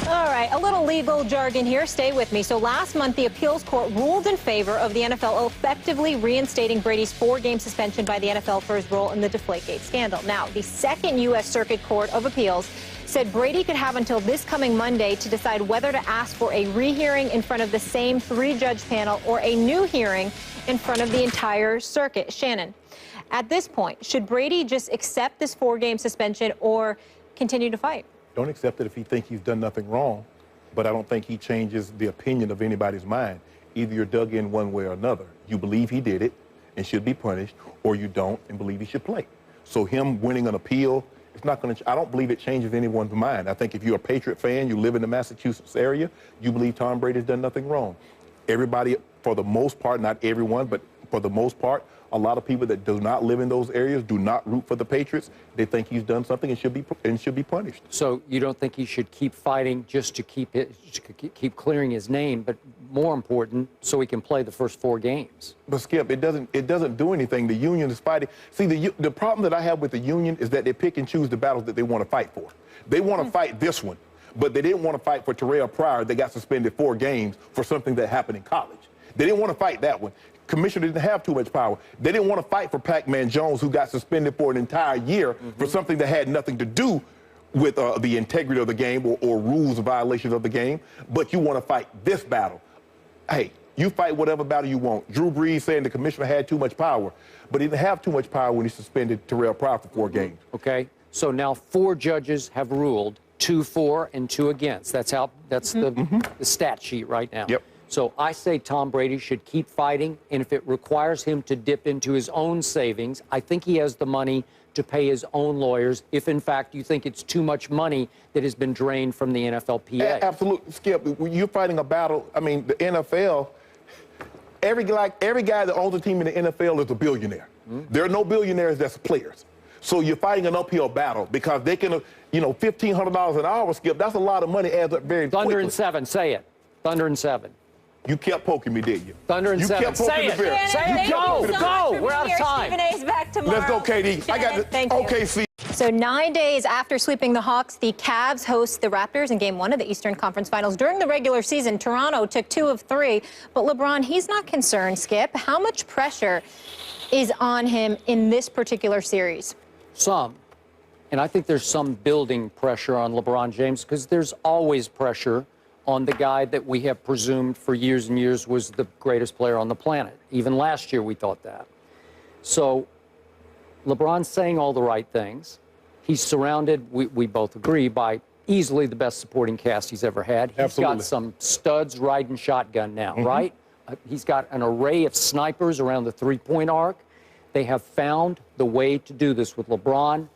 All right, a little legal jargon here. Stay with me. So last month, the appeals court ruled in favor of the NFL effectively reinstating Brady's 4-game suspension by the NFL for his role in the Deflategate scandal. Now, the Second U.S. Circuit Court of Appeals said Brady could have until this coming Monday to decide whether to ask for a rehearing in front of the same 3-judge panel or a new hearing in front of the entire circuit. Shannon, at this point, should Brady just accept this 4-game suspension or continue to fight? Don't accept it if he thinks he's done nothing wrong, but I don't think he changes the opinion of anybody's mind. Either you're dug in one way or another. You believe he did it and should be punished, or you don't and believe he should play. So him winning an appeal, it's not going to, I don't believe it changes anyone's mind. I think if you're a Patriot fan, you live in the Massachusetts area, you believe Tom Brady's done nothing wrong. Everybody, for the most part, not everyone, but for the most part, a lot of people that do not live in those areas do not root for the Patriots. They think he's done something and should be punished. So you don't think he should keep fighting just to keep clearing his name, but more important, so he can play the first 4 games? But Skip, it doesn't do anything. The union is fighting. See, the problem that I have with the union is that they pick and choose the battles that they want to fight for. They want to fight this one, but they didn't want to fight for Terrell Pryor that got suspended 4 games for something that happened in college. They didn't want to fight that one. Commissioner didn't have too much power. They didn't want to fight for Pac-Man Jones, who got suspended for an entire year for something that had nothing to do with the integrity of the game or rules violations of the game. But you want to fight this battle. Hey, you fight whatever battle you want. Drew Brees saying the commissioner had too much power, but he didn't have too much power when he suspended Terrell Pryor for 4 games. Okay, so now 4 judges have ruled, 2 for and 2 against. That's the stat sheet right now. Yep. So I say Tom Brady should keep fighting, and if it requires him to dip into his own savings, I think he has the money to pay his own lawyers if, in fact, you think it's too much money that has been drained from the NFLPA. Absolutely, Skip. When you're fighting a battle, I mean, the NFL, every guy that owns a team in the NFL is a billionaire. There are no billionaires that's players. So you're fighting an uphill battle because they can, $1,500 an hour, Skip, that's a lot of money, adds up very quickly. Thunder and 7, say it. Thunder and 7. You kept poking me, did you? Thunder and 7. Say it. Say it. Go. We're out of time. Stephen A's back tomorrow. Let's go, KD. I got the OKC. So 9 days after sweeping the Hawks, the Cavs host the Raptors in Game 1 of the Eastern Conference Finals. During the regular season, Toronto took 2 of 3. But LeBron, he's not concerned, Skip. How much pressure is on him in this particular series? Some. And I think there's some building pressure on LeBron James because there's always pressure on the guy that we have presumed for years and years was the greatest player on the planet. Even last year we thought that. So LeBron's saying all the right things. He's surrounded, we both agree, by easily the best supporting cast he's ever had. He's got some studs riding shotgun now, right? He's got an array of snipers around the 3-point arc. They have found the way to do this with LeBron.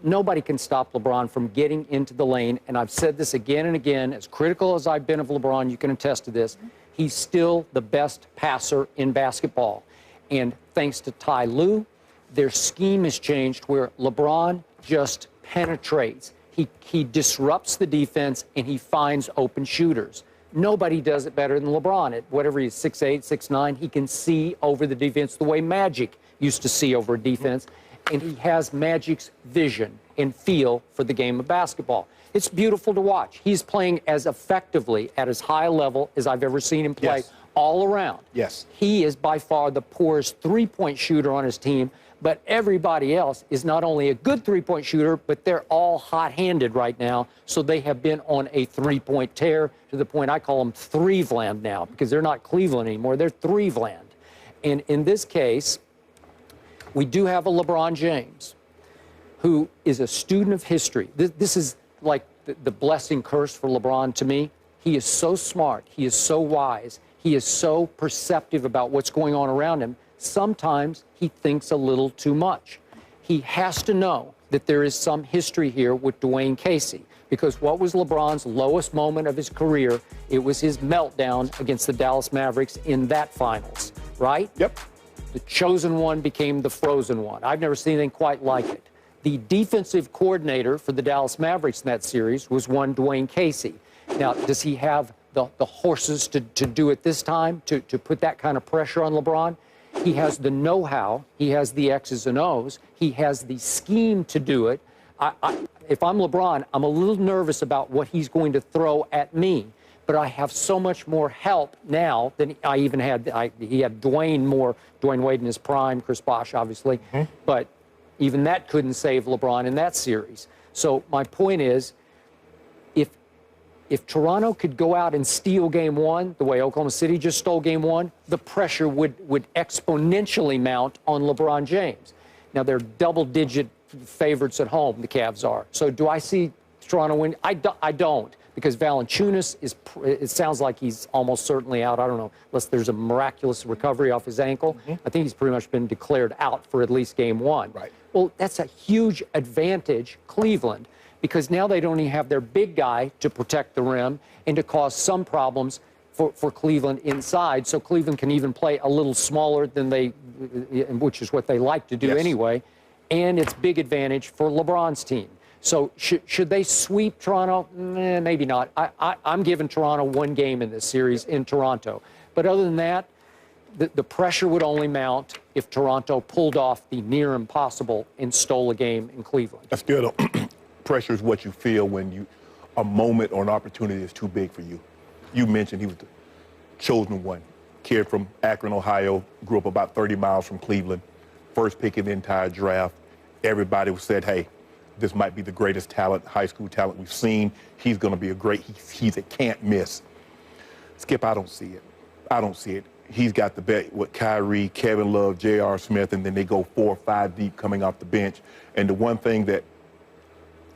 Nobody can stop LeBron from getting into the lane, and I've said this again and again, as critical as I've been of LeBron, you can attest to this, he's still the best passer in basketball. And thanks to Ty Lue, their scheme has changed where LeBron just penetrates. He disrupts the defense, and he finds open shooters. Nobody does it better than LeBron. At whatever he's 6'8", 6'9", he can see over the defense the way Magic used to see over a defense. And he has Magic's vision and feel for the game of basketball. It's beautiful to watch. He's playing as effectively at as high a level as I've ever seen him play all around. Yes. He is by far the poorest 3-point shooter on his team, but everybody else is not only a good 3-point shooter, but they're all hot-handed right now, so they have been on a 3-point tear to the point I call them Threevland now because they're not Cleveland anymore, they're Threevland. And in this case, we do have a LeBron James who is a student of history. This is like the blessing curse for LeBron to me. He is so smart. He is so wise. He is so perceptive about what's going on around him. Sometimes he thinks a little too much. He has to know that there is some history here with Dwayne Casey because what was LeBron's lowest moment of his career? It was his meltdown against the Dallas Mavericks in that finals, right? Yep. The chosen one became the frozen one. I've never seen anything quite like it. The defensive coordinator for the Dallas Mavericks in that series was one Dwayne Casey. Now, does he have the horses to do it this time, to put that kind of pressure on LeBron? He has the know-how. He has the X's and O's. He has the scheme to do it. if I'm LeBron, I'm a little nervous about what he's going to throw at me. But I have so much more help now than I even had. He had Dwayne Wade in his prime, Chris Bosh, obviously. But even that couldn't save LeBron in that series. So my point is, if Toronto could go out and steal game one, the way Oklahoma City just stole game one, the pressure would exponentially mount on LeBron James. Now, they're double-digit favorites at home, the Cavs are. So do I see Toronto win? I don't. Because Valanciunas it sounds like he's almost certainly out. I don't know, unless there's a miraculous recovery off his ankle. I think he's pretty much been declared out for at least game one. Right. Well, that's a huge advantage, Cleveland, because now they don't even have their big guy to protect the rim and to cause some problems for Cleveland inside. So Cleveland can even play a little smaller than which is what they like to do anyway. And it's big advantage for LeBron's team. So should they sweep Toronto? Maybe not. I'm giving Toronto one game in this series in Toronto. But other than that, the pressure would only mount if Toronto pulled off the near impossible and stole a game in Cleveland. That's good. Pressure is what you feel when a moment or an opportunity is too big for you. You mentioned he was the chosen one. Kid from Akron, Ohio, grew up about 30 miles from Cleveland. First pick in the entire draft. Everybody said, hey, this might be the greatest talent, high school talent we've seen. He's going to be he's a can't miss. Skip, I don't see it. I don't see it. He's got the bet with Kyrie, Kevin Love, J.R. Smith, and then they go 4 or 5 deep coming off the bench. And the one thing that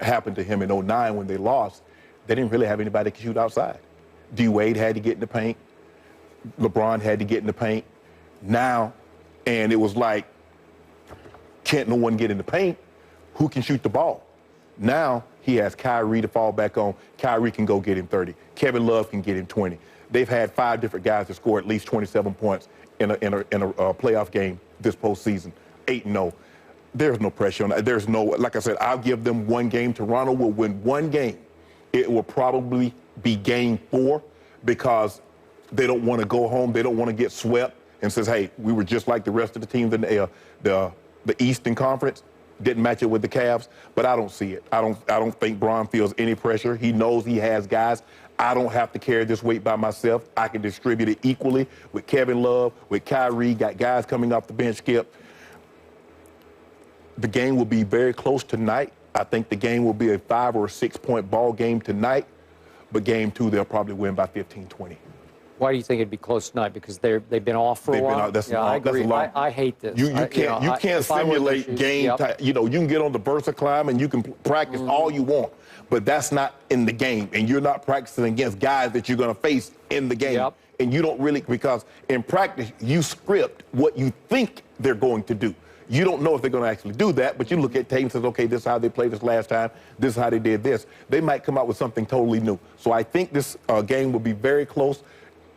happened to him in 2009 when they lost, they didn't really have anybody that could shoot outside. D-Wade had to get in the paint. LeBron had to get in the paint. Now, and it was like, can't no one get in the paint? Who can shoot the ball? Now he has Kyrie to fall back on. Kyrie can go get him 30. Kevin Love can get him 20. They've had 5 different guys to score at least 27 points in a playoff game this postseason. 8-0. There's no pressure on that. There's no, like I said, I'll give them one game. Toronto will win one game. It will probably be game 4 because they don't want to go home. They don't want to get swept and says, hey, we were just like the rest of the teams in the Eastern Conference. Didn't match it with the Cavs, but I don't see it. I don't think Bron feels any pressure. He knows he has guys. I don't have to carry this weight by myself. I can distribute it equally with Kevin Love, with Kyrie, got guys coming off the bench, Skip. The game will be very close tonight. I think the game will be a 5 or 6 point ball game tonight, but game 2, they'll probably win by 15, 20. Why do you think it'd be close tonight? Because they've been off for a while? I agree. I hate this. You can't simulate game time. You know, you can get on the VersaClimb and you can practice all you want, but that's not in the game. And you're not practicing against guys that you're going to face in the game. And you don't really, because in practice, you script what you think they're going to do. You don't know if they're going to actually do that, but you look at tape and says, okay, this is how they played this last time. This is how they did this. They might come out with something totally new. So I think this game will be very close.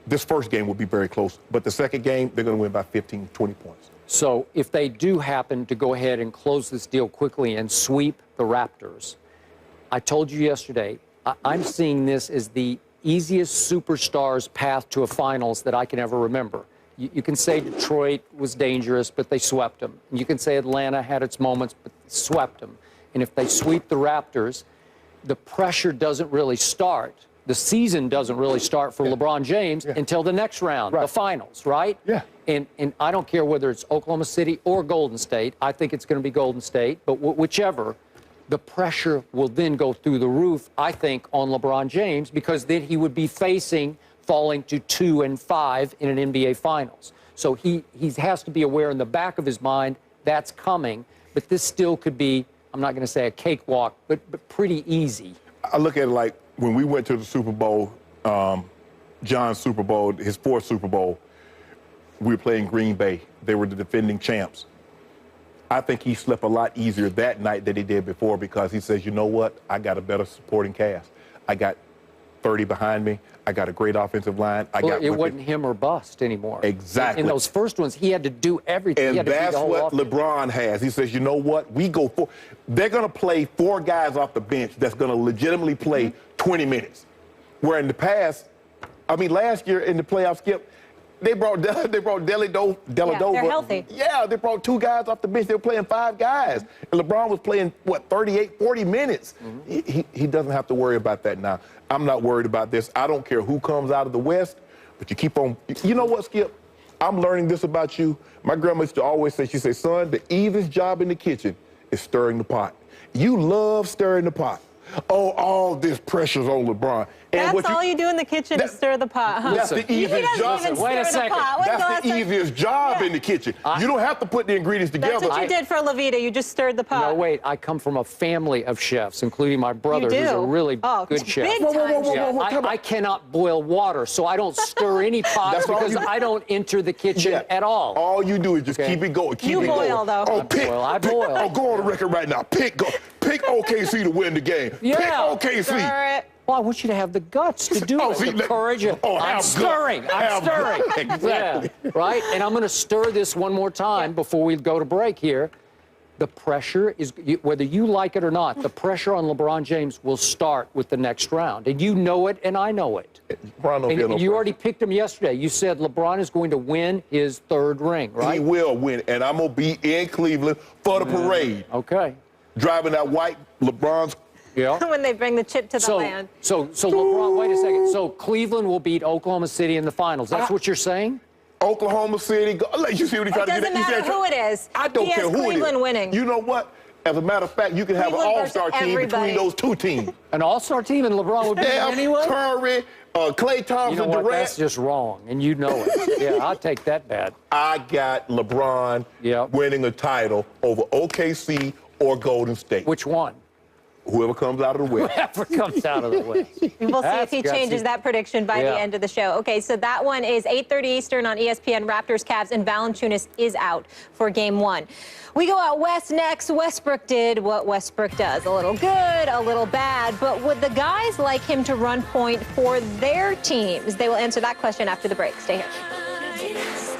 This first game will be very close, but the second game, they're going to win by 15, 20 points. So if they do happen to go ahead and close this deal quickly and sweep the Raptors, I told you yesterday, I'm seeing this as the easiest superstar's path to a finals that I can ever remember. You can say Detroit was dangerous, but they swept them. You can say Atlanta had its moments, but swept them. And if they sweep the Raptors, the pressure doesn't really start. The season doesn't really start for LeBron James until the next round, the finals, right? Yeah. And I don't care whether it's Oklahoma City or Golden State. I think it's going to be Golden State, but whichever, the pressure will then go through the roof, I think, on LeBron James, because then he would be facing falling to 2 and 5 in an NBA Finals. So he has to be aware in the back of his mind that's coming, but this still could be, I'm not going to say a cakewalk, but pretty easy. I look at it like when we went to the Super Bowl, John's Super Bowl, his 4th Super Bowl, we were playing Green Bay. They were the defending champs. I think he slept a lot easier that night than he did before because he says, you know what? I got a better supporting cast. I got 30 behind me. I got a great offensive line. It wasn't him or bust anymore. Exactly. In those first ones, he had to do everything. And that's what LeBron has. He says, you know what? We go for. They're going to play 4 guys off the bench that's going to legitimately play 20 minutes. Where in the past, I mean, last year in the playoffs, Skip, They brought Dellavedova. Yeah, they're healthy. Yeah, they brought 2 guys off the bench. They were playing 5 guys. And LeBron was playing, what, 38, 40 minutes. He doesn't have to worry about that now. I'm not worried about this. I don't care who comes out of the West, but you keep on. You know what, Skip? I'm learning this about you. My grandma used to always say, she said, son, the easiest job in the kitchen is stirring the pot. You love stirring the pot. Oh, all this pressure's on LeBron. And That's all you do in the kitchen is stir the pot, huh? That's the easiest job. Wait a second. That's the easiest job in the kitchen. You don't have to put the ingredients together. That's what you did for Levita. You just stirred the pot. No, wait. I come from a family of chefs, including my brother, who's a really good chef. Big time. I cannot boil water, so I don't stir any pots because I don't enter the kitchen at all. All you do is just keep it going. Keep it going. You boil, though. Oh, I boil. Oh, go on the record right now. Pick OKC to win the game. Yeah. Pick OKC. Well, I want you to have the guts to do it, the courage. I'm stirring. I'm stirring. Exactly. Yeah, right? And I'm going to stir this one more time before we go to break here. The pressure is, whether you like it or not, the pressure on LeBron James will start with the next round. And you know it, and I know it. And you already picked him yesterday. You said LeBron is going to win his 3rd ring, right? He will win, and I'm going to be in Cleveland for the parade. Okay. Driving that white LeBron's. Yeah. When they bring the chip to the land. So LeBron, wait a second. So Cleveland will beat Oklahoma City in the finals. That's what you're saying? Oklahoma City. You see what he tried to get at? It doesn't matter who it is. I don't care who it is. Cleveland winning. You know what? As a matter of fact, you can have an all-star team between those 2 teams. An all-star team, and LeBron would be anyway? Curry, Klay Thompson, you know what? Durant. That's just wrong, and you know it. Yeah, I'll take that bet. I got LeBron winning a title over OKC or Golden State. Which one? Whoever comes out of the West. Whoever comes out of the West. We'll see if he changes that prediction by the end of the show. Okay, so that one is 8:30 Eastern on ESPN. Raptors, Cavs, and Valanciunas is out for Game 1. We go out west next. Westbrook did what Westbrook does. A little good, a little bad. But would the guys like him to run point for their teams? They will answer that question after the break. Stay here.